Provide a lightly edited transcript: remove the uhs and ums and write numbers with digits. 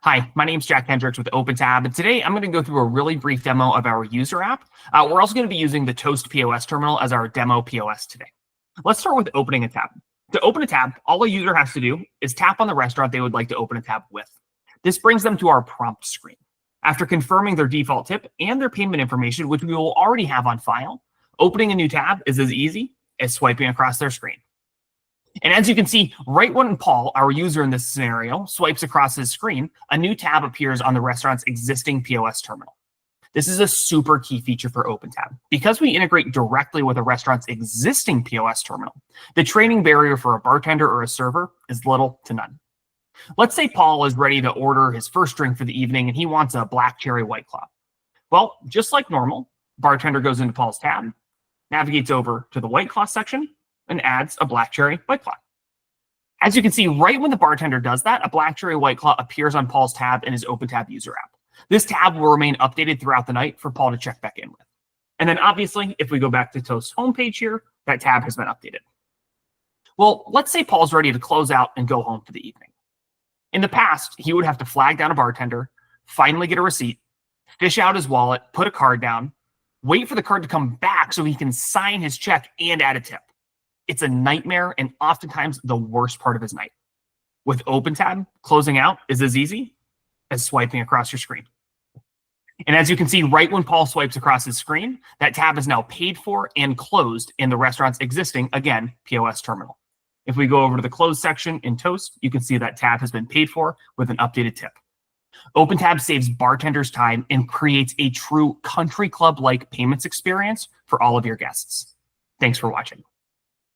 Hi, my name's Jack Hendricks with OpenTab, and today I'm going to go through a really brief demo of our user app. We're also going to be using the Toast POS terminal as our demo POS today. Let's start with opening a tab. To open a tab, all a user has to do is tap on the restaurant they would like to open a tab with. This brings them to our prompt screen. After confirming their default tip and their payment information, which we will already have on file, opening a new tab is as easy as swiping across their screen. And as you can see, right when Paul, our user in this scenario, swipes across his screen, a new tab appears on the restaurant's existing POS terminal. This is a super key feature for OpenTab. Because we integrate directly with a restaurant's existing POS terminal, the training barrier for a bartender or a server is little to none. Let's say Paul is ready to order his first drink for the evening and he wants a black cherry White Claw. Well, just like normal, bartender goes into Paul's tab, navigates over to the White Claw section, and adds a black cherry White Claw. As you can see, right when the bartender does that, a black cherry White Claw appears on Paul's tab in his OpenTab user app. This tab will remain updated throughout the night for Paul to check back in with. And then obviously, if we go back to Toast's homepage here, that tab has been updated. Well, let's say Paul's ready to close out and go home for the evening. In the past, he would have to flag down a bartender, finally get a receipt, fish out his wallet, put a card down, wait for the card to come back so he can sign his check and add a tip. It's a nightmare and oftentimes the worst part of his night. With OpenTab, closing out is as easy as swiping across your screen. And as you can see, right when Paul swipes across his screen, that tab is now paid for and closed in the restaurant's existing, again, POS terminal. If we go over to the close section in Toast, you can see that tab has been paid for with an updated tip. OpenTab saves bartenders time and creates a true country club-like payments experience for all of your guests. Thanks for watching.